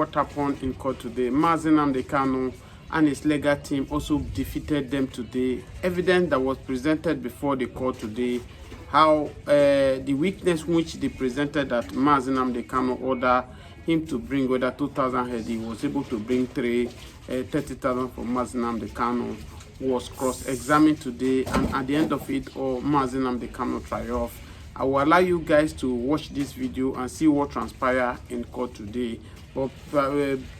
What happened in court today? Nnamdi Kanu and his legal team also defeated them today. Evidence that was presented before the court today, how the witness which they presented that Nnamdi Kanu ordered him to bring whether 2,000 head, he was able to bring 30,000 for Nnamdi Kanu, was cross-examined today, and at the end of it all, Nnamdi Kanu triumphed. I will allow you guys to watch this video and see what transpired in court today. But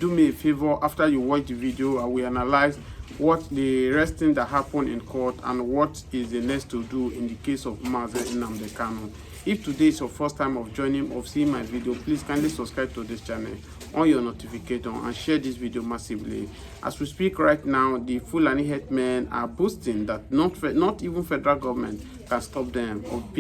do me a favor, after you watch the video, I will analyze what the rest thing that happened in court and what is the next to do in the case of Nnamdi Kanu. If today is your first time of joining or seeing my video, please kindly subscribe to this channel on your notification and share this video massively. As we speak right now, the Fulani headmen are boasting that not even federal government can stop them of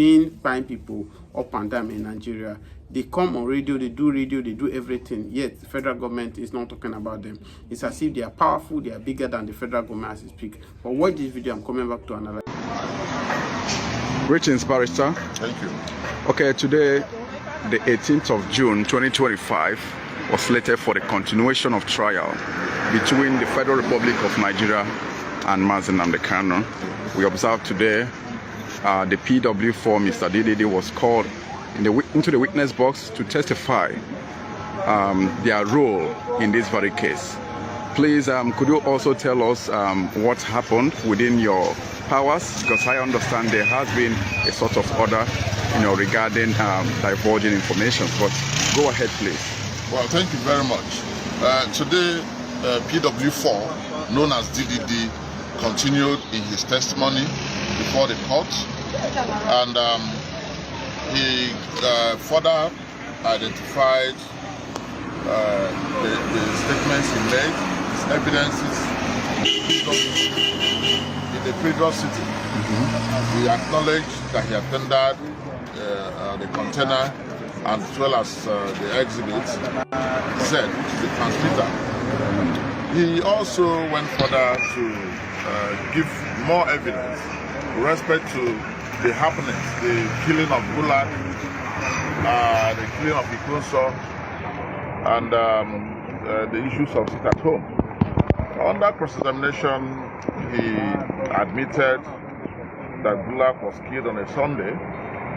buying people up and down in Nigeria. They come on radio, they do everything, yet the federal government is not talking about them. It's as if they are powerful, they are bigger than the federal government as we speak. But watch this video, I'm coming back to analyze. Greetings, Barrister. Thank you. Okay, today, the 18th of June 2025, was slated for the continuation of trial between the Federal Republic of Nigeria and Nnamdi Kanu. We observed today the PW4, Mr. DDD, was called into the witness box to testify their role in this very case. Please, could you also tell us what happened within your powers? Because I understand there has been a sort of order, regarding divulging information. But go ahead, please. Well, thank you very much. Today, PW4, known as DDD, continued in his testimony before the court, and he further identified the statements he made, his evidences in the previous sitting. He acknowledged that he attended the container as well as the exhibit Z, which is the transmitter. He also went further to give more evidence with respect to the happenings, the killing of Bulat, the killing of Ikonso, and the issues of sit at home. Under cross-examination, he admitted that Bulat was killed on a Sunday,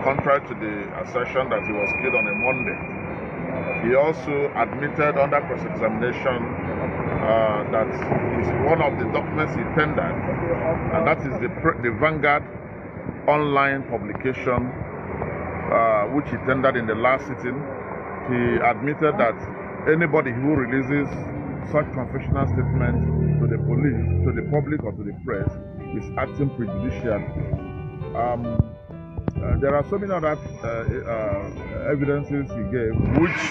contrary to the assertion that he was killed on a Monday. He also admitted under cross-examination that it's one of the documents he tendered, and that is the Vanguard online publication which he tendered in the last sitting. He admitted that anybody who releases such confessional statements to the police, to the public, or to the press is acting prejudicially. There are so many other evidences he gave which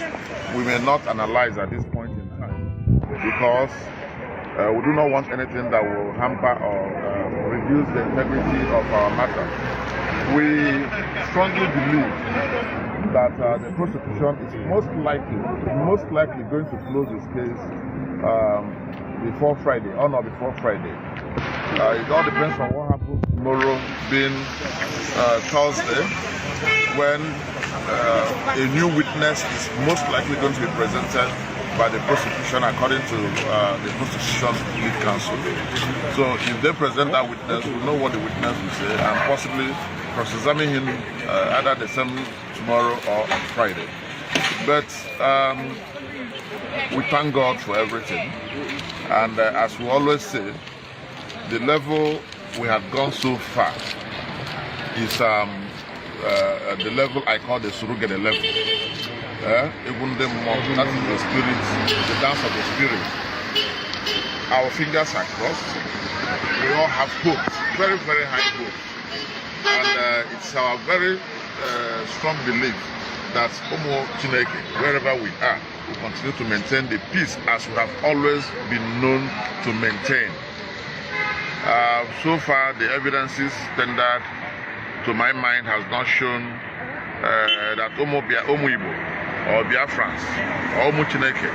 we may not analyze at this point in time, because we do not want anything that will hamper or reduce the integrity of our matter. We strongly believe that the prosecution is most likely going to close this case before Friday, or not before Friday. It all depends on what happens tomorrow, being Thursday, when a new witness is most likely going to be presented by the prosecution according to the prosecution lead counsel. So if they present that witness, we'll know what the witness will say and possibly cross-examine him either the same tomorrow or on Friday. But we thank God for everything, and as we always say, the level we have gone so far is the level I call the Surugede level. Even that is the spirit, the dance of the spirit. Our fingers are crossed. We all have hopes, very, very high hopes. And it's our very strong belief that Omo Chineke, wherever we are, will continue to maintain the peace as we have always been known to maintain. So far, the evidences tendered, to my mind, has not shown that Omo Igbo or Biafrans or Omo Chineke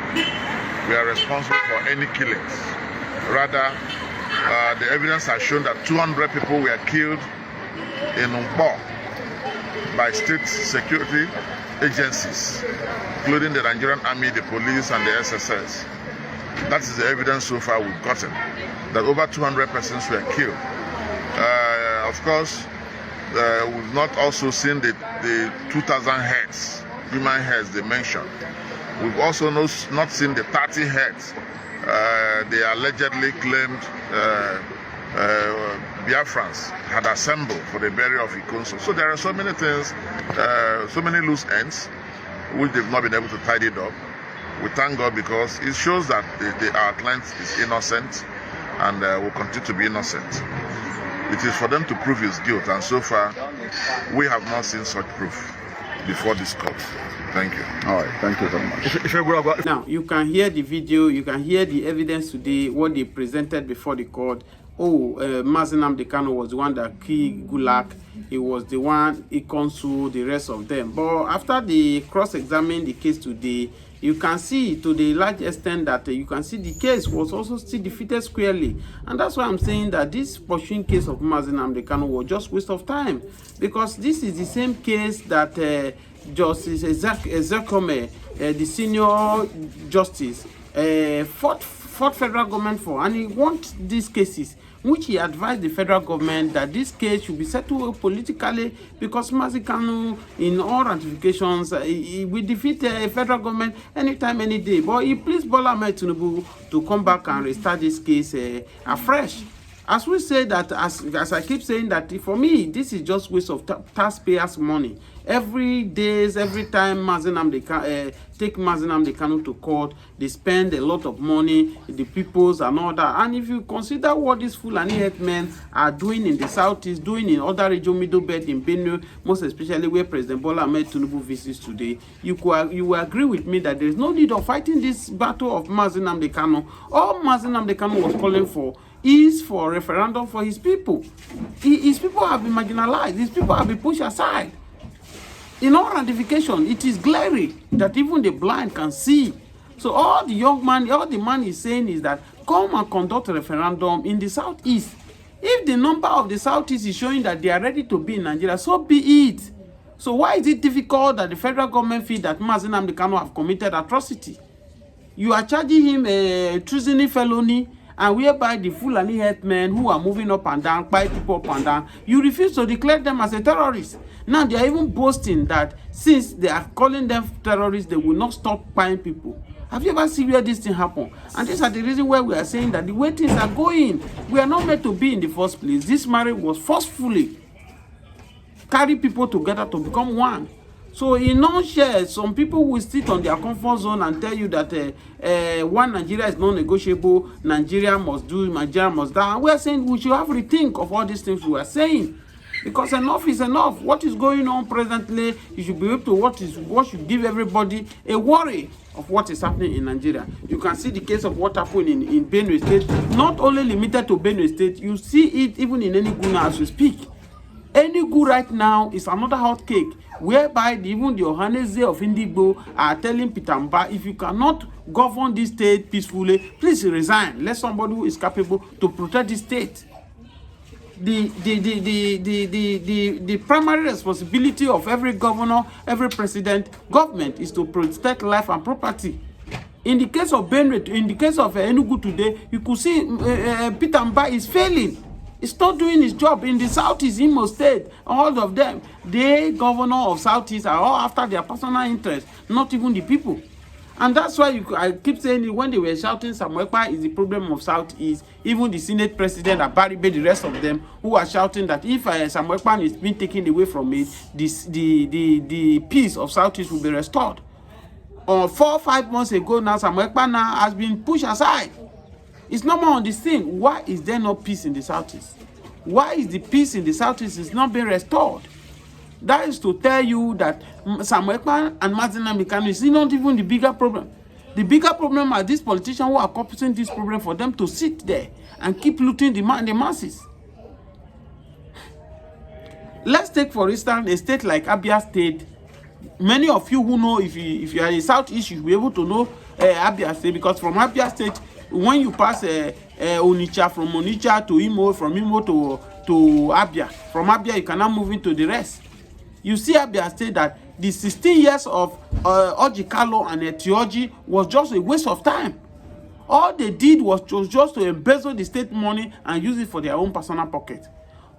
were responsible for any killings. Rather, the evidence has shown that 200 people were killed in Ipbob by state security agencies, including the Nigerian Army, the police, and the SSS. That is the evidence so far we've gotten, that over 200 persons were killed. Of course, we've not also seen the 2,000 heads, human heads they mentioned. We've also not seen the 30 heads they allegedly claimed Biafrans had assembled for the burial of Ikonso. So there are so many things, so many loose ends, which they've not been able to tidy it up. We thank God because it shows that our client is innocent and will continue to be innocent. It is for them to prove his guilt, and so far, we have not seen such proof before this court. Thank you. All right, thank you very much. Now, you can hear the video, you can hear the evidence today, what they presented before the court. Nnamdi Kanu was the one that killed Gulak. He was the one, Ikonsu, the rest of them. But after they cross-examined the case today, you can see to the large extent that you can see the case was also still defeated squarely. And that's why I'm saying that this pursuing case of Nnamdi Kanu was just waste of time. Because this is the same case that Justice Ezekome, the senior justice, fought federal government for. And he wants these cases, which he advised the federal government that this case should be settled politically because Nnamdi Kanu, in all ratifications, he will defeat the federal government anytime, any day. But he pleased Bola Ahmed Tinubu to come back and restart this case afresh. As we say that, as I keep saying that, for me, this is just waste of taxpayers' money. Every time take Nnamdi Kanu to court, they spend a lot of money, the peoples and all that. And if you consider what these Fulani headmen are doing in the southeast, doing in other region, Middle Belt, in Benue, most especially where President Bola Ahmed Tinubu visits today, you will agree with me that there is no need of fighting this battle of Nnamdi Kanu. All Nnamdi Kanu was calling for is for a referendum for his people. His people have been marginalized. His people have been pushed aside. In all ratification, it is glaring that even the blind can see. So all the man is saying is that come and conduct a referendum in the southeast. If the number of the southeast is showing that they are ready to be in Nigeria, so be it. So why is it difficult that the federal government feel that Nnamdi Kanu have committed atrocity? You are charging him a treasonous felony, and whereby the Fulani headmen who are moving up and down, fight people up and down, you refuse to declare them as a terrorist. Now they are even boasting that since they are calling them terrorists, they will not stop buying people. Have you ever seen where this thing happen? And these are the reason why we are saying that the way things are going, we are not meant to be in the first place. This marriage was forcefully carry people together to become one. So in non-share, some people will sit on their comfort zone and tell you that one Nigeria is non-negotiable, Nigeria must do, Nigeria must die. And we are saying we should have rethink of all these things we are saying. Because enough is enough. What is going on presently, you should be able to what should give everybody a worry of what is happening in Nigeria. You can see the case of what happened in Benue State, not only limited to Benue State, you see it even in Enugu as we speak. Enugu right now is another hot cake, whereby even the Ohaneze of Indigbo are telling Peter Mba, if you cannot govern this state peacefully, please resign. Let somebody who is capable to protect the state. The primary responsibility of every governor, every president, government is to protect life and property. In the case of Benue, in the case of Enugu today, you could see Peter Mba is failing. He's not doing his job. In the Southeast, Imo State, all of them, the governor of Southeast are all after their personal interest, not even the people. And that's why I keep saying it, when they were shouting Samuel Ekpa is the problem of Southeast, even the Senate President, Abaribe, the rest of them, who are shouting that if Samuel Ekpa is being taken away from it, the peace of Southeast will be restored. 4 or 5 months ago now, Samuel Ekpa now has been pushed aside. It's not more on this thing. Why is there no peace in the Southeast? Why is the peace in the Southeast is not being restored? That is to tell you that Samuel Ekpa and Nnamdi Kanu is not even the bigger problem. The bigger problem are these politicians who are causing this problem for them to sit there and keep looting the masses. Let's take, for instance, a state like Abia State. Many of you who know, if you are in Southeast, you'll be able to know Abia State, because from Abia State, when you pass Onitsha, from Onitsha to Imo, from Imo to Abia, from Abia you cannot move into the rest. You see Abia State that the 16 years of Ojikalo and Etioji was just a waste of time. All they did was just to embezzle the state money and use it for their own personal pocket.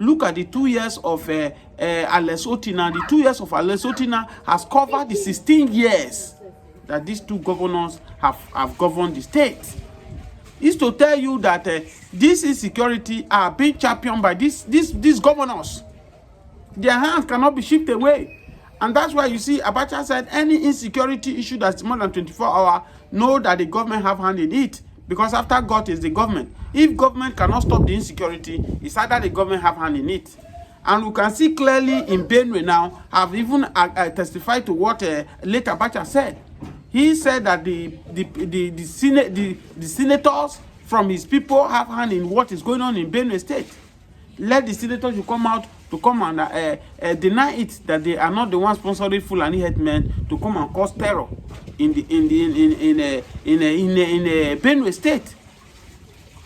Look at the 2 years of Alex Otina. The 2 years of Alex Otina has covered the 16 years that these two governors have governed the state. It's to tell you that this insecurity are being championed by these governors. Their hands cannot be shifted away. And that's why you see Abacha said any insecurity issue that's more than 24 hours, know that the government have hand in it. Because after God is the government. If government cannot stop the insecurity, it's either the government have hand in it. And we can see clearly in Benue now, have even testified to what Lled Abacha said. He said that the senators from his people have hand in what is going on in Benue State. Let the senators to come out to come and deny it that they are not the ones sponsoring Fulani headmen to come and cause terror in Benue State.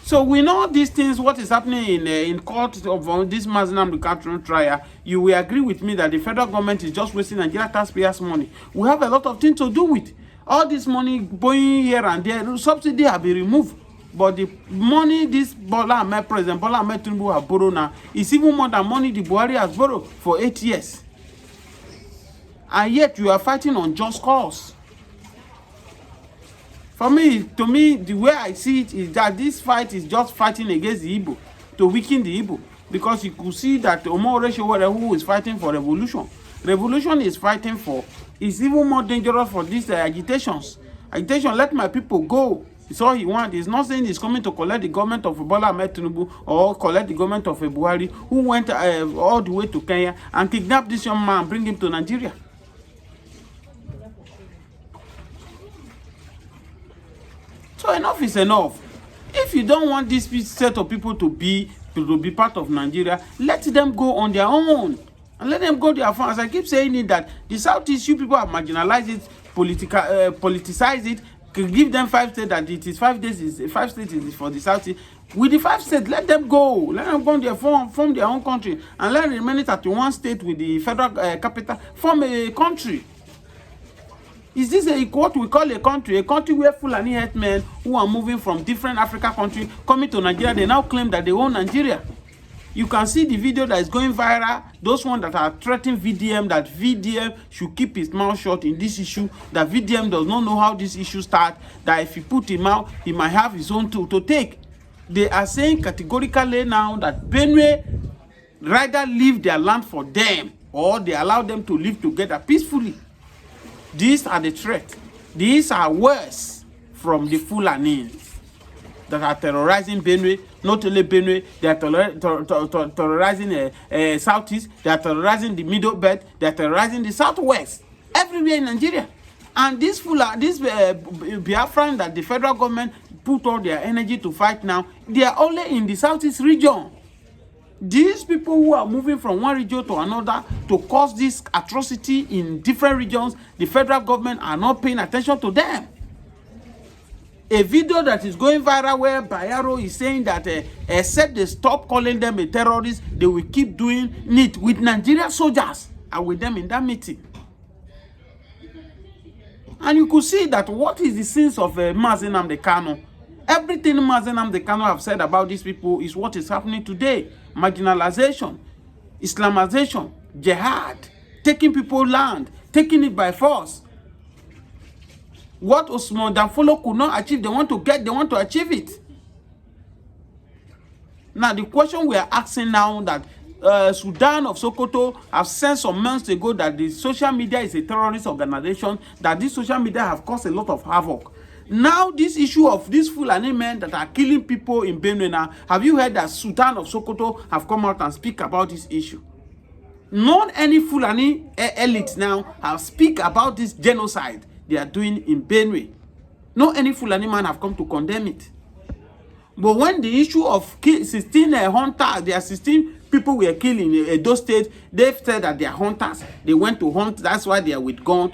So we know these things. What is happening in court of this Nnamdi trial? You will agree with me that the federal government is just wasting Nigeria taxpayers' money. We have a lot of things to do with all this money going here and there. Subsidy have been removed. But the money this President Bola Ahmed Tinubu have borrowed now is even more than money the Buhari has borrowed for 8 years. And yet you are fighting on just cause. To me, the way I see it is that this fight is just fighting against the Igbo, to weaken the Igbo. Because you could see that Omo Oresho, who is fighting for revolution. Revolution is fighting for, is even more dangerous for these agitations. Agitation, let my people go. It's all he wants. He's not saying he's coming to collect the government of Bola Ahmed Tinubu or collect the government of Buhari, who went all the way to Kenya and kidnapped this young man and bring him to Nigeria. So enough is enough. If you don't want this set of people to be part of Nigeria, let them go on their own. And let them go their farms. I keep saying it that the Southeast, you people have marginalized it, politicized it, give them 5 states that it is 5 days, 5 states is for the Southeast. With the 5 states, let them go. Let them go on their form their own country. And let the remaining 31 state with the federal capital form a country. Is this what we call a country? A country where Fulani headmen who are moving from different African countries coming to Nigeria, they now claim that they own Nigeria. You can see the video that is going viral. Those ones that are threatening VDM, that VDM should keep his mouth shut in this issue, that VDM does not know how this issue starts, that if he put him out, he might have his own tool to take. They are saying categorically now that Benue rather leave their land for them or they allow them to live together peacefully. These are the threats. These are worse from the Fulanis that are terrorizing Benue. Not only Benue, they are terrorizing Southeast, they are terrorizing the Middle Belt, they are terrorizing the Southwest, everywhere in Nigeria. And this Biafran that the federal government put all their energy to fight now, they are only in the Southeast region. These people who are moving from one region to another to cause this atrocity in different regions, the federal government are not paying attention to them. A video that is going viral where Bayero is saying that except they stop calling them a terrorist, they will keep doing it with Nigerian soldiers and with them in that meeting. And you could see that what is the sense of Nnamdi Kanu. Everything Nnamdi Kanu have said about these people is what is happening today. Marginalization, Islamization, jihad, taking people's land, taking it by force. What Osman Danfolo could not achieve, they want to achieve it. Now, the question we are asking now that Sudan of Sokoto have sent some months ago that the social media is a terrorist organization, that this social media have caused a lot of havoc. Now, this issue of these Fulani men that are killing people in Benue now, have you heard that Sudan of Sokoto have come out and speak about this issue? Not any Fulani elite now have speak about this genocide they are doing in Benue. No any Fulani man have come to condemn it. But when the issue of 16 hunters, there are 16 people were killed in those states, they've said that they are hunters. They went to hunt, that's why they are with gun.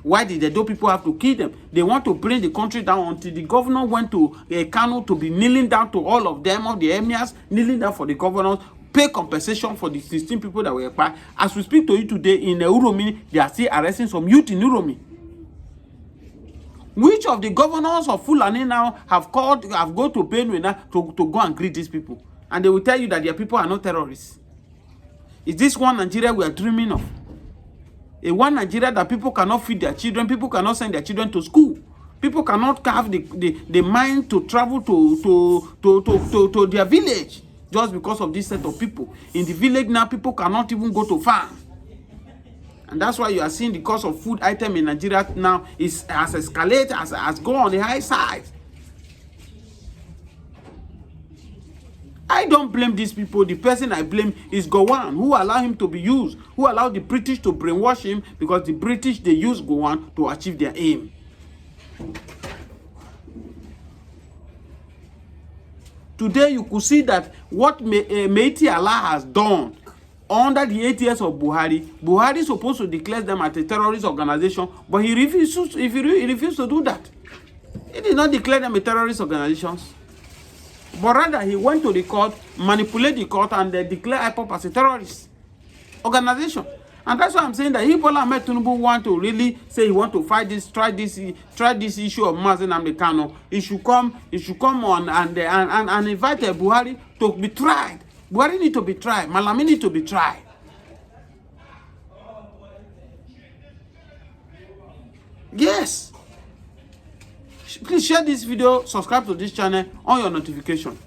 Why did the people have to kill them? They want to bring the country down until the governor went to Kanu to be kneeling down to all of them, all the emirs, kneeling down for the governors, pay compensation for the 16 people that were killed. As we speak to you today in Uromi, they are still arresting some youth in Uromi. Which of the governors of Fulani now have gone to Benue now to go and greet these people? And they will tell you that their people are not terrorists. Is this one Nigeria we are dreaming of? A one Nigeria that people cannot feed their children, people cannot send their children to school. People cannot have the mind to travel to their village just because of this set of people. In the village now, people cannot even go to farm. And that's why you are seeing the cost of food item in Nigeria now has escalated, has gone on the high side. I don't blame these people. The person I blame is Gowon, who allowed him to be used, who allowed the British to brainwash him, because the British, they use Gowon to achieve their aim. Today, you could see that what Meiti Allah has done under the 8 years of Buhari. Buhari is supposed to declare them as a terrorist organization, but he refused to do that. He did not declare them a terrorist organizations. But rather, he went to the court, manipulated the court, and they declared Ipbob as a terrorist organization. And that's why I'm saying that if Bola Tinubu want to really say he want to fight this, try this issue of Nnamdi Kanu, he should come on and invite Buhari to be tried. Buhari need to be tried. Malami need to be tried. Yes. Please share this video, subscribe to this channel on your notification.